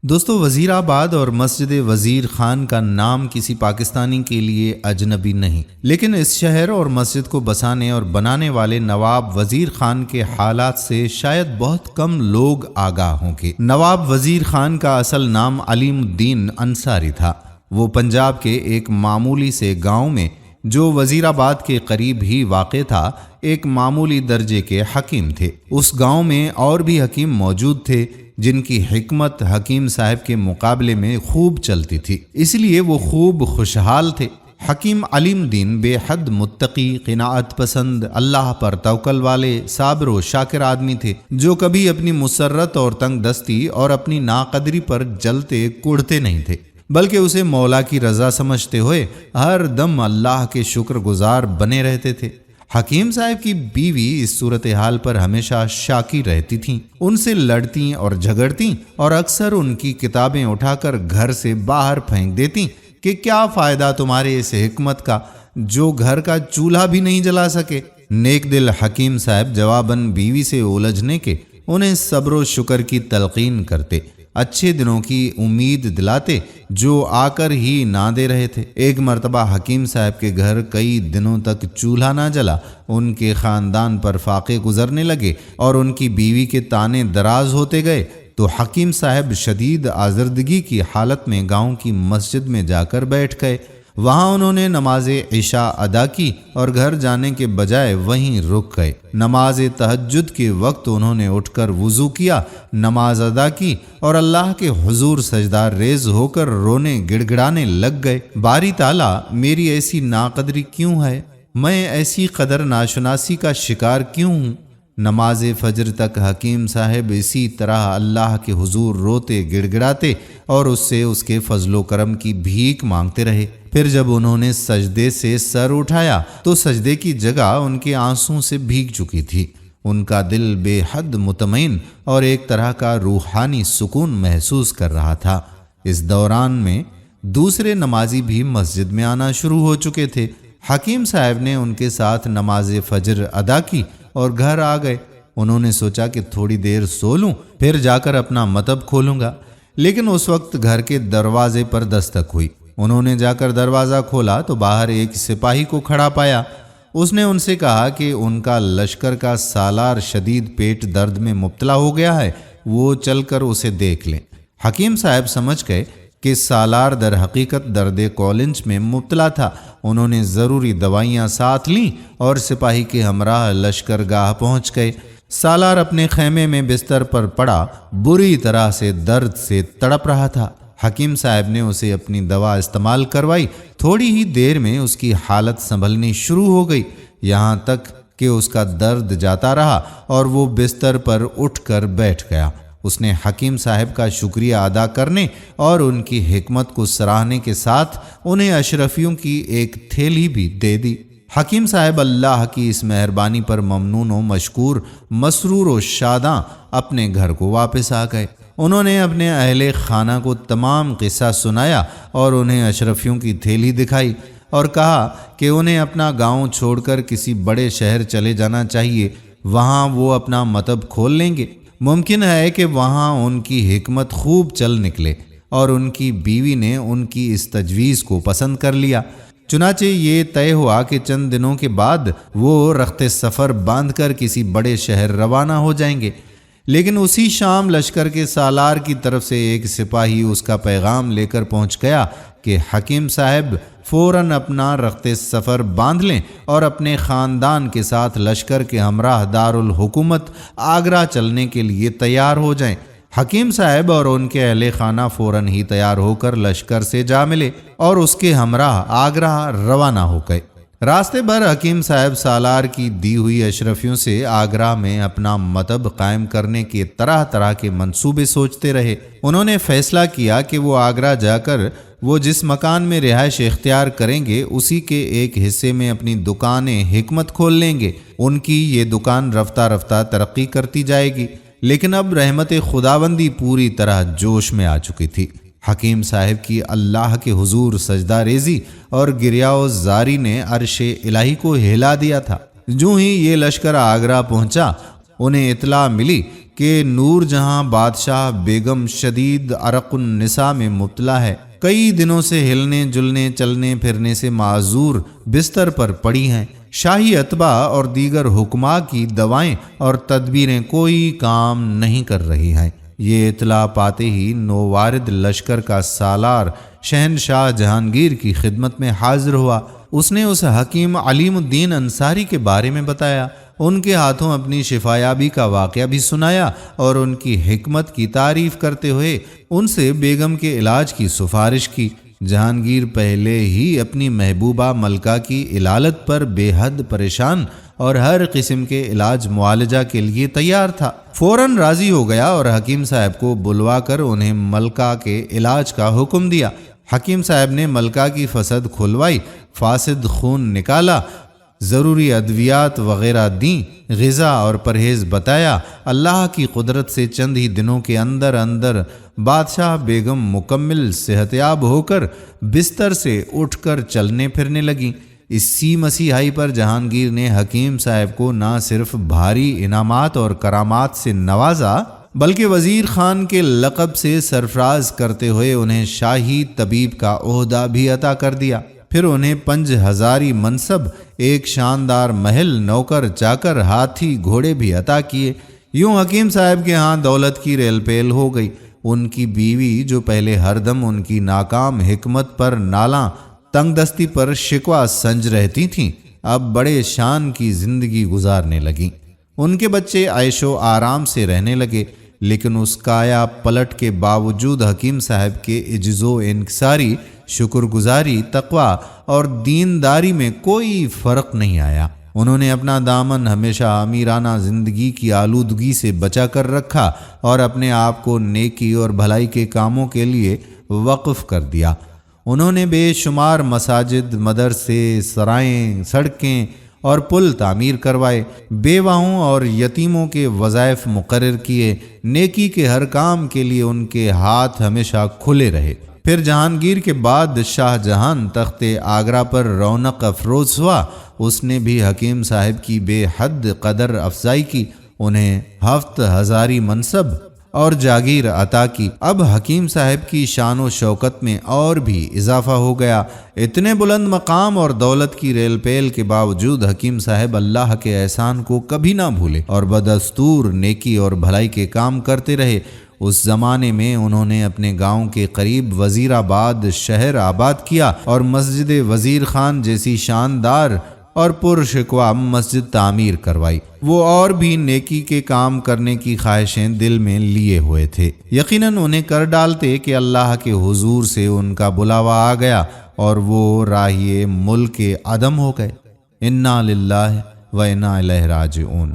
دوستو، وزیر آباد اور مسجد وزیر خان کا نام کسی پاکستانی کے لیے اجنبی نہیں، لیکن اس شہر اور مسجد کو بسانے اور بنانے والے نواب وزیر خان کے حالات سے شاید بہت کم لوگ آگاہ ہوں گے۔ نواب وزیر خان کا اصل نام علیم الدین انصاری تھا۔ وہ پنجاب کے ایک معمولی سے گاؤں میں جو وزیر آباد کے قریب ہی واقع تھا ایک معمولی درجے کے حکیم تھے۔ اس گاؤں میں اور بھی حکیم موجود تھے جن کی حکمت حکیم صاحب کے مقابلے میں خوب چلتی تھی، اس لیے وہ خوب خوشحال تھے۔ حکیم علیم الدین بے حد متقی، قناعت پسند، اللہ پر توکل والے، صابر و شاکر آدمی تھے جو کبھی اپنی مسرت اور تنگ دستی اور اپنی ناقدری پر جلتے کوڑتے نہیں تھے، بلکہ اسے مولا کی رضا سمجھتے ہوئے ہر دم اللہ کے شکر گزار بنے رہتے تھے۔ حکیم صاحب کی بیوی اس صورتحال پر ہمیشہ شاکی رہتی تھیں، ان سے لڑتیں اور جھگڑتیں اور اکثر ان کی کتابیں اٹھا کر گھر سے باہر پھینک دیتیں کہ کیا فائدہ تمہارے اس حکمت کا جو گھر کا چولہا بھی نہیں جلا سکے۔ نیک دل حکیم صاحب جواباً بیوی سے الجھنے کے انہیں صبر و شکر کی تلقین کرتے، اچھے دنوں کی امید دلاتے جو آ کر ہی نہ دے رہے تھے۔ ایک مرتبہ حکیم صاحب کے گھر کئی دنوں تک چولہا نہ جلا، ان کے خاندان پر فاقے گزرنے لگے اور ان کی بیوی کے تانے دراز ہوتے گئے تو حکیم صاحب شدید آزردگی کی حالت میں گاؤں کی مسجد میں جا کر بیٹھ گئے۔ وہاں انہوں نے نماز عشاء ادا کی اور گھر جانے کے بجائے وہیں رک گئے۔ نماز تہجد کے وقت انہوں نے اٹھ کر وضو کیا، نماز ادا کی اور اللہ کے حضور سجدہ ریز ہو کر رونے گڑگڑانے لگ گئے۔ باری تعالیٰ، میری ایسی ناقدری کیوں ہے؟ میں ایسی قدر ناشناسی کا شکار کیوں ہوں؟ نماز فجر تک حکیم صاحب اسی طرح اللہ کے حضور روتے گڑگڑاتے اور اس سے اس کے فضل و کرم کی بھیک مانگتے رہے۔ پھر جب انہوں نے سجدے سے سر اٹھایا تو سجدے کی جگہ ان کے آنسوں سے بھیگ چکی تھی۔ ان کا دل بے حد مطمئن اور ایک طرح کا روحانی سکون محسوس کر رہا تھا۔ اس دوران میں دوسرے نمازی بھی مسجد میں آنا شروع ہو چکے تھے۔ حکیم صاحب نے ان کے ساتھ نماز فجر ادا کی اور گھر آ گئے۔ انہوں نے سوچا کہ تھوڑی دیر سو لوں، پھر جا کر اپنا مطب کھولوں گا، لیکن اس وقت گھر کے دروازے پر دستک ہوئی۔ انہوں نے جا کر دروازہ کھولا تو باہر ایک سپاہی کو کھڑا پایا۔ اس نے ان سے کہا کہ ان کا لشکر کا سالار شدید پیٹ درد میں مبتلا ہو گیا ہے، وہ چل کر اسے دیکھ لیں۔ حکیم صاحب سمجھ گئے کہ سالار در حقیقت درد کولنچ میں مبتلا تھا۔ انہوں نے ضروری دوائیاں ساتھ لیں اور سپاہی کے ہمراہ لشکر گاہ پہنچ گئے۔ سالار اپنے خیمے میں بستر پر پڑا بری طرح سے درد سے تڑپ رہا تھا۔ حکیم صاحب نے اسے اپنی دوا استعمال کروائی۔ تھوڑی ہی دیر میں اس کی حالت سنبھلنی شروع ہو گئی، یہاں تک کہ اس کا درد جاتا رہا اور وہ بستر پر اٹھ کر بیٹھ گیا۔ اس نے حکیم صاحب کا شکریہ ادا کرنے اور ان کی حکمت کو سراہنے کے ساتھ انہیں اشرفیوں کی ایک تھیلی بھی دے دی۔ حکیم صاحب اللہ کی اس مہربانی پر ممنون و مشکور، مسرور و شاداں اپنے گھر کو واپس آ گئے۔ انہوں نے اپنے اہل خانہ کو تمام قصہ سنایا اور انہیں اشرفیوں کی تھیلی دکھائی اور کہا کہ انہیں اپنا گاؤں چھوڑ کر کسی بڑے شہر چلے جانا چاہیے، وہاں وہ اپنا مطب کھول لیں گے۔ ممکن ہے کہ وہاں ان کی حکمت خوب چل نکلے، اور ان کی بیوی نے ان کی اس تجویز کو پسند کر لیا۔ چنانچہ یہ طے ہوا کہ چند دنوں کے بعد وہ رخت سفر باندھ کر کسی بڑے شہر روانہ ہو جائیں گے۔ لیکن اسی شام لشکر کے سالار کی طرف سے ایک سپاہی اس کا پیغام لے کر پہنچ گیا کہ حکیم صاحب فوراً اپنا رخت سفر باندھ لیں اور اپنے خاندان کے ساتھ لشکر کے ہمراہ دارالحکومت آگرہ چلنے کے لیے تیار ہو جائیں۔ حکیم صاحب اور ان کے اہل خانہ فوراً ہی تیار ہو کر لشکر سے جا ملے اور اس کے ہمراہ آگرہ روانہ ہو گئے۔ راستے بھر حکیم صاحب سالار کی دی ہوئی اشرفیوں سے آگرہ میں اپنا مطب قائم کرنے کے طرح طرح کے منصوبے سوچتے رہے۔ انہوں نے فیصلہ کیا کہ وہ آگرہ جا کر وہ جس مکان میں رہائش اختیار کریں گے اسی کے ایک حصے میں اپنی دکان حکمت کھول لیں گے۔ ان کی یہ دکان رفتہ رفتہ ترقی کرتی جائے گی، لیکن اب رحمت خداوندی پوری طرح جوش میں آ چکی تھی۔ حکیم صاحب کی اللہ کے حضور سجدہ ریزی اور گریہ و زاری نے عرش الہی کو ہلا دیا تھا۔ جو ہی یہ لشکر آگرہ پہنچا انہیں اطلاع ملی کہ نور جہاں بادشاہ بیگم شدید عرق النساء میں مبتلا ہے، کئی دنوں سے ہلنے جلنے چلنے پھرنے سے معذور بستر پر پڑی ہیں۔ شاہی اتباع اور دیگر حکماء کی دوائیں اور تدبیریں کوئی کام نہیں کر رہی ہیں۔ یہ اطلاع پاتے ہی نووارد لشکر کا سالار شہنشاہ جہانگیر کی خدمت میں حاضر ہوا۔ اس نے اس حکیم علیم الدین انصاری کے بارے میں بتایا، ان کے ہاتھوں اپنی شفایابی کا واقعہ بھی سنایا اور ان کی حکمت کی تعریف کرتے ہوئے ان سے بیگم کے علاج کی سفارش کی۔ جہانگیر پہلے ہی اپنی محبوبہ ملکہ کی علالت پر بے حد پریشان اور ہر قسم کے علاج معالجہ کے لیے تیار تھا۔ فوراً راضی ہو گیا اور حکیم صاحب کو بلوا کر انہیں ملکہ کے علاج کا حکم دیا۔ حکیم صاحب نے ملکہ کی فسد کھلوائی، فاسد خون نکالا، ضروری ادویات وغیرہ دیں، غذا اور پرہیز بتایا۔ اللہ کی قدرت سے چند ہی دنوں کے اندر اندر بادشاہ بیگم مکمل صحتیاب ہو کر بستر سے اٹھ کر چلنے پھرنے لگیں۔ اسی مسیحائی پر جہانگیر نے حکیم صاحب کو نہ صرف بھاری انعامات اور کرامات سے نوازا بلکہ وزیر خان کے لقب سے سرفراز کرتے ہوئے انہیں شاہی طبیب کا عہدہ بھی عطا کر دیا۔ پھر انہیں 5000 منصب، ایک شاندار محل، نوکر چاکر، ہاتھی گھوڑے بھی عطا کیے۔ یوں حکیم صاحب کے ہاں دولت کی ریل پیل ہو گئی۔ ان کی بیوی جو پہلے ہر دم ان کی ناکام حکمت پر نالاں، تنگ دستی پر شکوہ سنج رہتی تھیں، اب بڑے شان کی زندگی گزارنے لگیں۔ ان کے بچے عیش و آرام سے رہنے لگے، لیکن اس کایا پلٹ کے باوجود حکیم صاحب کے عجز و انکساری، شکر گزاری، تقوی اور دینداری میں کوئی فرق نہیں آیا۔ انہوں نے اپنا دامن ہمیشہ امیرانہ زندگی کی آلودگی سے بچا کر رکھا اور اپنے آپ کو نیکی اور بھلائی کے کاموں کے لیے وقف کر دیا۔ انہوں نے بے شمار مساجد، مدرسے، سرائیں، سڑکیں اور پل تعمیر کروائے، بیواؤں اور یتیموں کے وظائف مقرر کیے، نیکی کے ہر کام کے لیے ان کے ہاتھ ہمیشہ کھلے رہے۔ پھر جہانگیر کے بعد شاہ جہان تخت آگرہ پر رونق افروز ہوا۔ اس نے بھی حکیم صاحب کی بے حد قدر افزائی کی، انہیں 7000 منصب اور جاگیر عطا کی۔ اب حکیم صاحب کی شان و شوکت میں اور بھی اضافہ ہو گیا۔ اتنے بلند مقام اور دولت کی ریل پیل کے باوجود حکیم صاحب اللہ کے احسان کو کبھی نہ بھولے اور بدستور نیکی اور بھلائی کے کام کرتے رہے۔ اس زمانے میں انہوں نے اپنے گاؤں کے قریب وزیر آباد شہر آباد کیا اور مسجد وزیر خان جیسی شاندار اور پرشکوہ مسجد تعمیر کروائی۔ وہ اور بھی نیکی کے کام کرنے کی خواہشیں دل میں لیے ہوئے تھے، یقیناً انہیں کر ڈالتے کہ اللہ کے حضور سے ان کا بلاوا آ گیا اور وہ راہی ملک عدم ہو گئے۔ انا للہ و انا الیہ راجعون۔